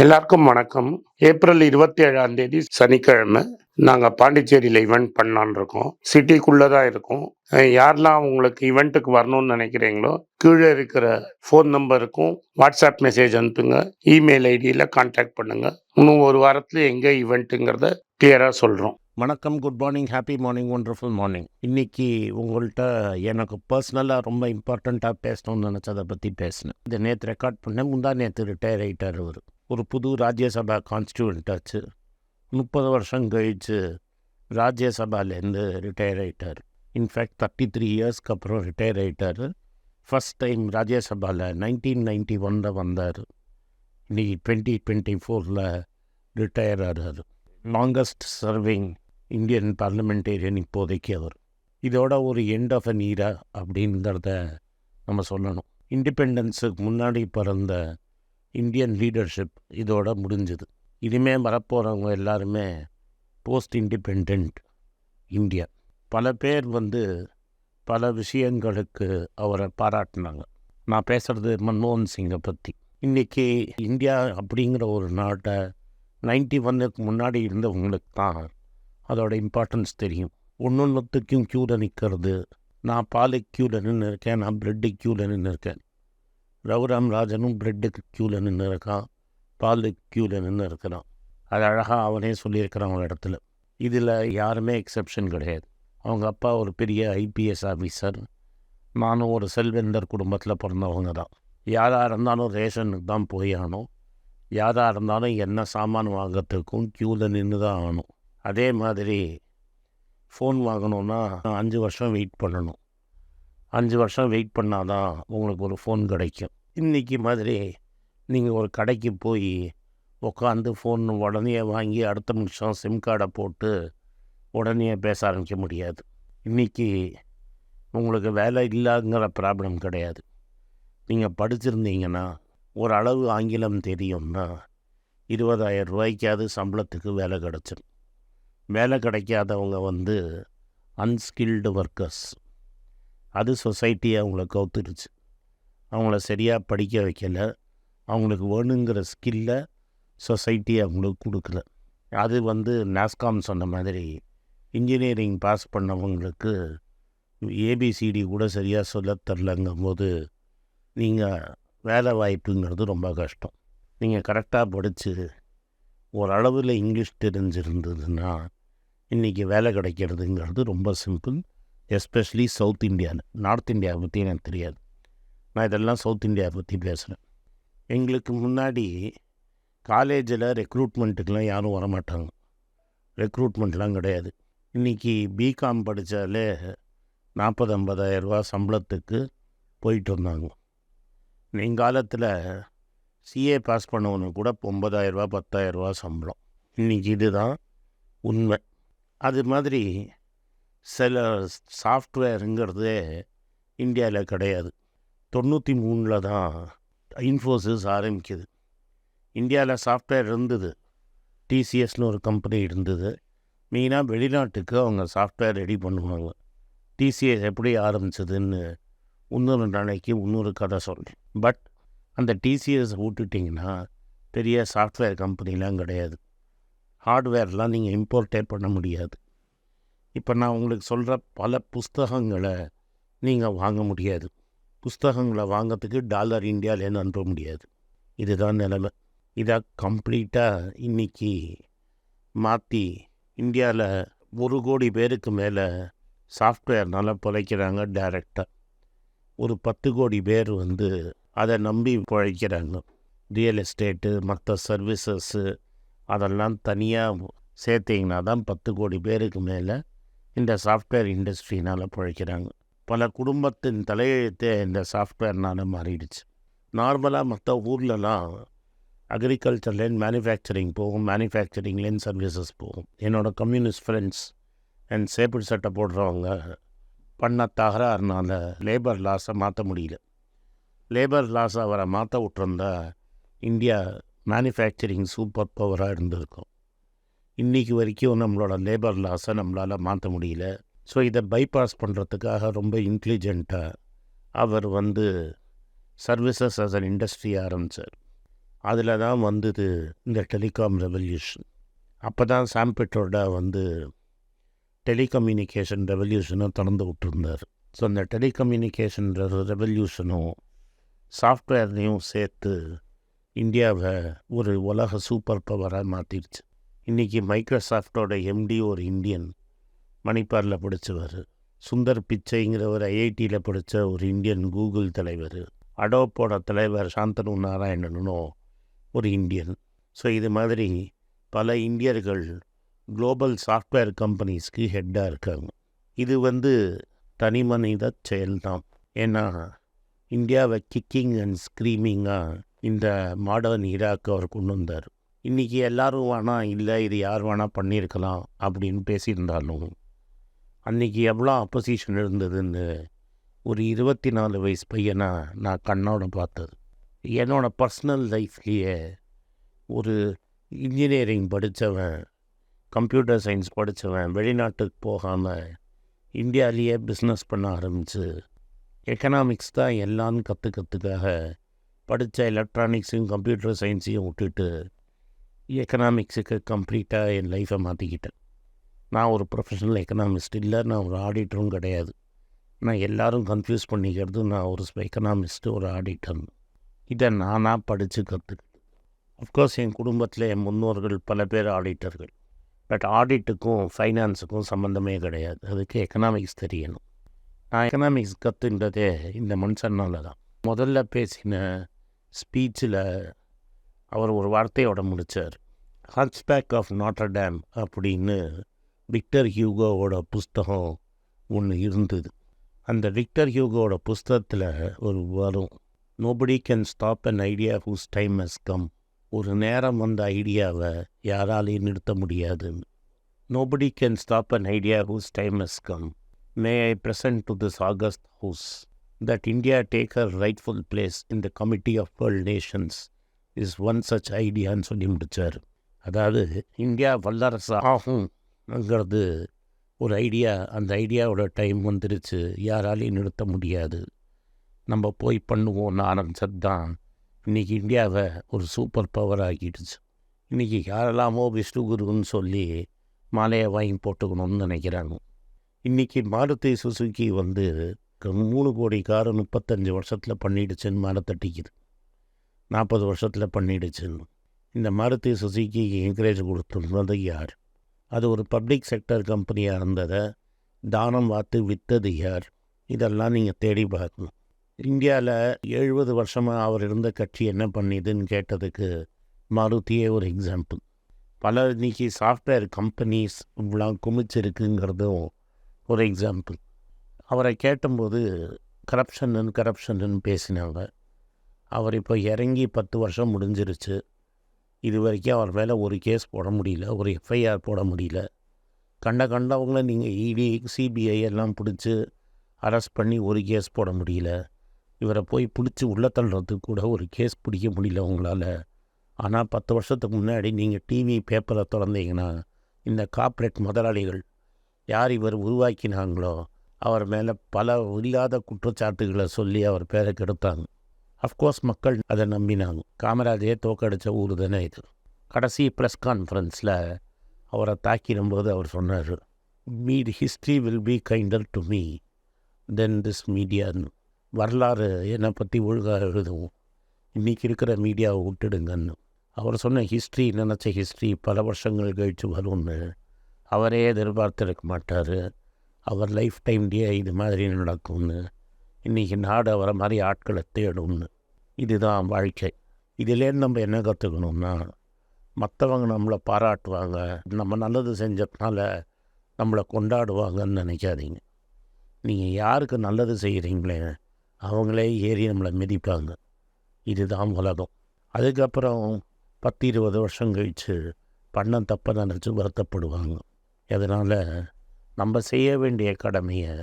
எல்லாருக்கும் வணக்கம். ஏப்ரல் 27ஆம் தேதி சனிக்கிழமை நாங்க பாண்டிச்சேரியில ஈவென்ட் பண்ணலான்னு இருக்கோம். சிட்டிக்குள்ள தான் இருக்கும். யாரெல்லாம் உங்களுக்கு ஈவென்ட்டுக்கு வரணும்னு நினைக்கிறீங்களோ, கீழ இருக்கிற ஃபோன் நம்பருக்கும் வாட்ஸ்அப் மெசேஜ் அனுப்புங்க. இமெயில் ஐடியில கான்டாக்ட் பண்ணுங்க. இன்னும் ஒரு வாரத்துல எங்க ஈவென்ட்டுங்கிறத கிளியரா சொல்றோம். வணக்கம், good morning, happy morning, wonderful morning. இன்றைக்கி உங்கள்கிட்ட எனக்கு பர்சனலாக ரொம்ப இம்பார்ட்டண்ட்டாக பேசணும்னு நினச்சதை பற்றி பேசினேன். இதை நேற்று ரெக்கார்ட் பண்ணேன். நேற்று ரிட்டையர் ஆகிட்டார். ஒரு புது ராஜ்யசபா கான்ஸ்டியூவன்ட் ஆச்சு. 30 வருஷம் கழித்து ராஜ்யசபாலேருந்து ரிட்டையர் ஆகிட்டார். இன்ஃபேக்ட் 33 இயர்ஸ்க்கு அப்புறம் ரிட்டையர் ஆகிட்டார். ஃபஸ்ட் டைம் ராஜ்யசபாவில் 1991 வந்தார். இன்றைக்கி 2024 ரிட்டையர் ஆகிறார். லாங்கஸ்ட் சர்விங் இந்தியன் பார்லிமெண்டேரியன் இப்போதைக்கு அவர். இதோட ஒரு எண்ட் ஆஃப் அன் ஈரா அப்படிங்கிறத நம்ம சொல்லணும். இண்டிபெண்டன்ஸுக்கு முன்னாடி பிறந்த இந்தியன் லீடர்ஷிப் இதோட முடிஞ்சுது. இனிமேல் வரப்போகிறவங்க எல்லாருமே போஸ்ட் இண்டிபெண்ட் இந்தியா. பல பேர் பல விஷயங்களுக்கு அவரை பாராட்டினாங்க. நான் பேசுகிறது மன்மோகன் சிங்கை பற்றி. இன்றைக்கி இந்தியா அப்படிங்கிற ஒரு நாட்டை 91க்கு முன்னாடி இருந்தவங்களுக்கு தான் அதோட இம்பார்ட்டன்ஸ் தெரியும். ஒன்றுத்துக்கும் க்யூவில் நிற்கிறது. நான் பாலுக்கு க்யூவில் நின்று இருக்கேன், நான் ப்ரெட்டு க்யூவில் நின்று இருக்கேன். ரகுராம் ராஜனும் ப்ரெட்டுக்கு க்யூவில் நின்று இருக்கான், பாலுக்கு க்யூவில் நின்று இருக்கிறான். அது அழகாக அவனே சொல்லியிருக்கிறான் ஒரு இடத்துல. இதில் யாருமே எக்ஸப்ஷன் கிடையாது. அவங்க அப்பா ஒரு பெரிய ஐபிஎஸ் ஆஃபீஸர், நானும் ஒரு செல்வந்தர் குடும்பத்தில் பிறந்தவங்க தான். யாராக இருந்தாலும் ரேஷனுக்கு தான் போய் ஆகணும். யாராக இருந்தாலும் என்ன சாமான் வாங்கிறதுக்கும் க்யூவில் நின்று தான் ஆகணும். அதே மாதிரி ஃபோன் வாங்கணுன்னா 5 வருஷம் வெயிட் பண்ணணும். 5 வருஷம் வெயிட் பண்ணால் தான் உங்களுக்கு ஒரு ஃபோன் கிடைக்கும். இன்றைக்கி மாதிரி நீங்கள் ஒரு கடைக்கு போய் உட்காந்து ஃபோன் உடனே வாங்கி அடுத்த நிமிஷம் சிம் கார்டை போட்டு உடனே பேச ஆரம்பிக்க முடியாது. இன்றைக்கி உங்களுக்கு வேலை இல்லைங்கிற ப்ராப்ளம் கிடையாது. நீங்கள் படிச்சிருந்தீங்கன்னா, ஒரு அளவு ஆங்கிலம் தெரியும்னா 20,000 ரூபாய்க்காவது சம்பளத்துக்கு வேலை கிடச்சிடும். வேலை கிடைக்காதவங்க அன்ஸ்கில்டு ஒர்க்கர்ஸ். அது சொசைட்டியை அவங்கள கவுத்துருச்சு. அவங்கள சரியாக படிக்க வைக்கலை. அவங்களுக்கு வேணுங்கிற ஸ்கில்லை சொசைட்டி அவங்களுக்கு கொடுக்கல. அது நாஸ்காம் சொன்ன மாதிரி இன்ஜினியரிங் பாஸ் பண்ணவங்களுக்கு ஏபிசிடி கூட சரியாக சொல்ல தரலங்கும் போது நீங்கள் வேலை வாய்ப்புங்கிறது ரொம்ப கஷ்டம். நீங்கள் கரெக்டாக படித்து ஓரளவில் இங்கிலீஷ் தெரிஞ்சிருந்ததுன்னா இன்றைக்கி வேலை கிடைக்கிறதுங்கிறது ரொம்ப சிம்பிள். எஸ்பெஷலி சவுத் இந்தியாவில். நார்த் இந்தியாவை பற்றி எனக்கு தெரியாது. நான் இதெல்லாம் சவுத் இந்தியாவை பற்றி பேசுகிறேன். எங்களுக்கு முன்னாடி காலேஜில் ரெக்ரூட்மெண்ட்டுக்கெலாம் யாரும் வரமாட்டாங்க. ரெக்ரூட்மெண்ட்லாம் கிடையாது. இன்றைக்கி பிகாம் படித்தாலே 40,000-50,000 ரூபா சம்பளத்துக்கு போயிட்டு வந்தாங்க. காலத்தில் சிஏ பாஸ் பண்ணவனுக்கு கூட 9,000 ரூபா 10,000 ரூபா சம்பளம். இன்றைக்கி இதுதான் உண்மை. அது மாதிரி சில சாஃப்ட்வேருங்கிறதே இந்தியாவில் கிடையாது. 93 தான் இன்ஃபோசிஸ் ஆரம்பிக்குது. இந்தியாவில் சாஃப்ட்வேர் இருந்தது. டிசிஎஸ்னு ஒரு கம்பெனி இருந்தது. மெயினாக வெளிநாட்டுக்கு அவங்க சாஃப்ட்வேர் ரெடி பண்ணுவாங்க. டிசிஎஸ் எப்படி ஆரம்பிச்சதுன்னு இன்னொரு நாளைக்கு இன்னொரு கதை சொல்கிறேன். பட் அந்த டிசிஎஸ் விட்டுட்டிங்கன்னா பெரிய சாஃப்ட்வேர் கம்பெனிலாம் கிடையாது. ஹார்ட்வேர்லாம் நீங்கள் இம்போர்ட்டே பண்ண முடியாது. இப்போ நான் உங்களுக்கு சொல்கிற பல புஸ்தகங்களை நீங்கள் வாங்க முடியாது. புஸ்தகங்களை வாங்கிறதுக்கு டாலர் இந்தியாவிலேருந்து அனுப்ப முடியாது. இதுதான் நிலைமை. இதை கம்ப்ளீட்டாக இன்றைக்கி மாற்றி இந்தியாவில் 1 கோடி பேருக்கு மேலே சாஃப்ட்வேர்னால் பிழைக்கிறாங்க டைரெக்டாக. ஒரு 10 கோடி பேர் அதை நம்பி பிழைக்கிறாங்க. ரியல் எஸ்டேட்டு, மற்ற சர்வீசஸ்ஸு அதெல்லாம் தனியாக சேர்த்திங்கன்னா தான் 10 கோடி பேருக்கு மேலே இந்த சாஃப்ட்வேர் இண்டஸ்ட்ரினால் பிழைக்கிறாங்க. பல குடும்பத்தின் தலையெழுத்தே இந்த சாஃப்ட்வேர்னால் மாறிடுச்சு. நார்மலாக மற்ற ஊர்லலாம் அக்ரிகல்ச்சர்லேருந்து மேனுஃபேக்சரிங் போகும், மேனுஃபேக்சரிங்லேருந்து சர்வீசஸ் போகும். என்னோடய கம்யூனிஸ்ட் ஃப்ரெண்ட்ஸ் அண்ட் சேப்பிள் சட்டை போடுறவங்க பண்ண தகராறுனால லேபர் லாஸை மாற்ற முடியல. லேபர் லாஸை அவரை மாற்ற விட்டுருந்தா இந்தியா மேனுஃபேக்சரிங் சூப்பர் பவராக இருந்திருக்கும். இன்றைக்கி வரைக்கும் நம்மளோட லேபர் லாஸை நம்மளால் மாற்ற முடியல. ஸோ இதை பைபாஸ் பண்ணுறதுக்காக ரொம்ப இன்டெலிஜென்ட்டாக அவர் சர்வீசஸ் அஸ் அன் இண்டஸ்ட்ரி ஆரம்பித்தார். அதில் தான் வந்தது இந்த டெலிகாம் ரெவல்யூஷன். அப்போ தான் சாம் பிட்ரோடா வந்து டெலிகம்யூனிகேஷன் ரெவல்யூஷனை திறந்து விட்டுருந்தார். ஸோ அந்த டெலிகம்யூனிகேஷன் ரெவல்யூஷனும் சாஃப்ட்வேர்லையும் சேர்த்து இந்தியாவை ஒரு உலக சூப்பர் பவராக மாற்றிடுச்சு. இன்றைக்கி மைக்ரோசாஃப்டோட எம்டி ஒரு இந்தியன், மணிப்பாரில் படித்தவர். சுந்தர் பிச்சைங்கிறவர் ஐஐடியில் படித்த ஒரு இந்தியன் கூகுள் தலைவர். அடோப்போட தலைவர் சாந்தனு நாராயணனும் ஒரு இந்தியன். ஸோ இது மாதிரி பல இந்தியர்கள் குளோபல் சாஃப்ட்வேர் கம்பெனிஸ்க்கு ஹெட்டாக இருக்காங்க. இது வந்து தனி மனித செயல்தான். ஏன்னா இந்தியாவை கிக்கிங் அண்ட் ஸ்க்ரீமிங்காக இந்த மாடர்ன் ஈராக்கு அவர் கொண்டு வந்தார். இன்றைக்கி எல்லோரும் வேணால் இல்லை இது யார் வேணால் பண்ணியிருக்கலாம் அப்படின்னு பேசியிருந்தாலும் அன்றைக்கி எவ்வளோ அப்போசிஷன் இருந்ததுன்னு ஒரு 24 வயசு பையனை நான் கண்ணோட பார்த்தது. என்னோடய பர்சனல் லைஃப்லேயே ஒரு இன்ஜினியரிங் படித்தவன், கம்ப்யூட்டர் சயின்ஸ் படித்தவன் வெளிநாட்டுக்கு போகாமல் இந்தியாவிலேயே பிஸ்னஸ் பண்ண ஆரம்பித்து எக்கனாமிக்ஸ் தான் எல்லாம் கற்றுக்கிறதுக்காக படித்த எலக்ட்ரானிக்ஸையும் கம்ப்யூட்டர் சயின்ஸையும் விட்டுட்டு எக்கனாமிக்ஸுக்கு கம்ப்ளீட்டாக என் லைஃப்பை மாற்றிக்கிட்டேன். நான் ஒரு ப்ரொஃபஷனல் எக்கனாமிஸ்ட் இல்லை, நான் ஒரு ஆடிட்டரும் கிடையாது. நான் எல்லோரும் கன்ஃபியூஸ் பண்ணிக்கிறது நான் ஒரு எக்கனாமிஸ்ட்டு ஒரு ஆடிட்டர். இதை நானாக படித்து கற்றுக்கிட்டேன். அஃப்கோர்ஸ் என் குடும்பத்தில் என் முன்னோர்கள் பல பேர் ஆடிட்டர்கள். பட் ஆடிட்டுக்கும் ஃபைனான்ஸுக்கும் சம்மந்தமே கிடையாது. அதுக்கு எக்கனாமிக்ஸ் தெரியணும். நான் எக்கனாமிக்ஸ் கற்றுன்றதே இந்த மனுஷனால தான். முதல்ல பேசின ஸ்பீச்சில் அவர் ஒரு வார்த்தையோட முடித்தார். ஹன்ச்பேக் ஆஃப் நாட்டர் டேம் அப்படின்னு விக்டர் ஹியூகோவோட புஸ்தகம் ஒன்று இருந்தது. அந்த விக்டர் ஹியூகோவோட புஸ்தகத்தில் ஒரு வரும், nobody can stop an idea whose time has come. ஒரு நேரம் வந்த ஐடியாவை யாராலையும் நிறுத்த முடியாதுன்னு. Nobody can stop an idea whose time has come. May I present to this august house that India take her rightful place in the Committee of World Nations is one such ஐடியான்னு சொல்லி முடித்தார். அதாவது India வல்லரசு ஆகும்ங்கிறது ஒரு idea. அந்த ஐடியாவோட time வந்துருச்சு, யாராலையும் நிறுத்த முடியாது, நம்ம போய் பண்ணுவோம்னு ஆரம்பிச்சது தான் இன்றைக்கி இந்தியாவை ஒரு சூப்பர் பவர் ஆக்கிடுச்சு. இன்றைக்கி யாரெல்லாமோ விஷ்ணுகுருன்னு சொல்லி மாலையை வாங்கி போட்டுக்கணும்னு நினைக்கிறாங்க. இன்றைக்கி மாருதி சுசுகி வந்து 3 கோடி காரு 35 வருஷத்தில் பண்ணிடுச்சுன்னு மேலே தட்டிக்குது. 40 வருஷத்தில் பண்ணிடுச்சுன்னு. இந்த மாருதி சுசுகி என்கரேஜ் கொடுத்துருந்தது யார்? அது ஒரு பப்ளிக் செக்டர் கம்பெனியாக இருந்ததை தானம் பார்த்து விற்றது யார்? இதெல்லாம் நீங்கள் தேடி பார்க்கணும். இந்தியாவில் 70 வருஷமாக அவர் இருந்த கட்சி என்ன பண்ணிதுன்னு கேட்டதுக்கு மாருதியே ஒரு எக்ஸாம்பிள். பல இன்றைக்கி சாஃப்ட்வேர் கம்பெனிஸ் இவ்வளோ குமிச்சிருக்குங்கிறதும் ஒரு எக்ஸாம்பிள். அவரை கேட்டும்போது கரப்ஷன்னு பேசினாங்க. அவர் இப்போ இறங்கி 10 வருஷம் முடிஞ்சிருச்சு. இது வரைக்கும் அவர் மேலே ஒரு கேஸ் போட முடியல, ஒரு எஃப்ஐஆர் போட முடியல. கண்டவங்கள நீங்கள் இடி சிபிஐ எல்லாம் பிடிச்சி அரெஸ்ட் பண்ணி ஒரு கேஸ் போட முடியல. இவரை போய் பிடிச்சி உள்ள தள்ளுறதுக்கு கூட ஒரு கேஸ் பிடிக்க முடியல உங்களால். ஆனால் 10 வருஷத்துக்கு முன்னாடி நீங்கள் டிவி பேப்பரை திறந்தீங்கன்னா இந்த கார்ப்பரேட் முதலாளிகள் யார் இவர் உருவாக்கினாங்களோ அவர் மேலே பல இல்லாத குற்றச்சாட்டுகளை சொல்லி அவர் பேரை கெடுத்தாங்க. அஃப்கோர்ஸ் மக்கள் அதை நம்பினாங்க. காமராஜே தோக்கடித்த ஊர் தானே இது. கடைசி ப்ரெஸ் கான்ஃபரன்ஸில் அவரை தாக்கிடும்போது அவர் சொன்னார், history will be kinder to me than this மீடியான்னு. வரலாறு என்னை பற்றி ஒழுங்காக எழுதுவோம், இன்றைக்கி இருக்கிற மீடியாவை விட்டுடுங்கன்னு. அவர் சொன்ன ஹிஸ்ட்ரி, நினச்ச ஹிஸ்ட்ரி பல வருஷங்கள் கழித்து வரும்னு அவரே எதிர்பார்த்துருக்க மாட்டார். அவர் லைஃப் டைம்லேயே இது மாதிரி நடக்கும்னு. இன்றைக்கி நாடு அவரை மாதிரி ஆட்களை தேடும்னு. இதுதான் வாழ்க்கை. இதிலேருந்து நம்ம என்ன கற்றுக்கணும்னா, மற்றவங்க நம்மளை பாராட்டுவாங்க, நம்ம நல்லது செஞ்சதுனால நம்மளை கொண்டாடுவாங்கன்னு நினைக்காதீங்க. நீங்கள் யாருக்கு நல்லது செய்கிறீங்களே அவங்களே ஏறி நம்மளை மிதிப்பாங்க. இதுதான் உலகம். அதுக்கப்புறம் 10-20 வருஷம் கழித்து பண்ண தப்பை நினச்சி வருத்தப்படுவாங்க. அதனால் நம்ம செய்ய வேண்டிய கடமையை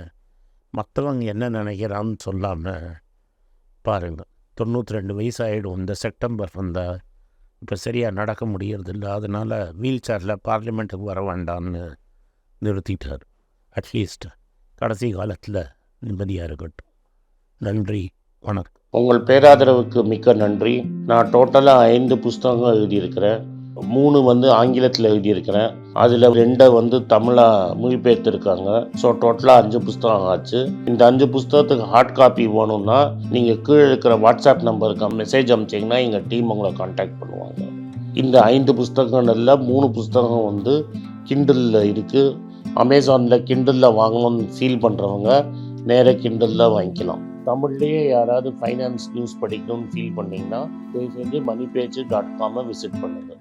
மற்றவங்க என்ன நினைக்கிறான்னு சொல்லாமல் பாருங்கள். 92 வயசு ஆகிடும் இந்த செப்டம்பர் வந்தால். இப்போ சரியாக நடக்க முடியறதில்ல, அதனால் வீல் சேரில் பார்லிமெண்ட்டுக்கு வர வேண்டான்னு நிறுத்திட்டார். அட்லீஸ்ட் கடைசி காலத்தில் நிம்மதியாக இருக்கட்டும். நன்றி, வணக்கம். உங்கள் பேராதரவுக்கு மிக்க நன்றி. நான் டோட்டலாக 5 புஸ்தகங்கள் எழுதியிருக்கிறேன். 3 வந்து ஆங்கிலத்தில் எழுதியிருக்கிறேன். அதில் 2 வந்து தமிழாக மொழிபெயர்த்துருக்காங்க. ஸோ டோட்டலாக 5 புஸ்தகம் ஆச்சு. இந்த 5 புஸ்தகத்துக்கு ஹார்ட் காப்பி வேணும்னா நீங்கள் கீழே இருக்கிற வாட்ஸ்அப் நம்பருக்கு மெசேஜ் அனுப்பிச்சிங்கன்னா எங்கள் டீம் உங்களை கான்டாக்ட் பண்ணுவாங்க. இந்த 5 புஸ்தகங்களில் 3 புஸ்தகம் வந்து கிண்டலில் இருக்குது. அமேசானில் கிண்டலில் வாங்கணும்னு ஃபீல் பண்ணுறவங்க நேராக கிண்டலில் வாங்கிக்கலாம். தமிழ்லேயே யாராவது ஃபைனான்ஸ் நியூஸ் படிக்கணும்னு ஃபீல் பண்ணிங்கன்னா தயவுசெஞ்சு moneypage.com விசிட் பண்ணுங்கள்.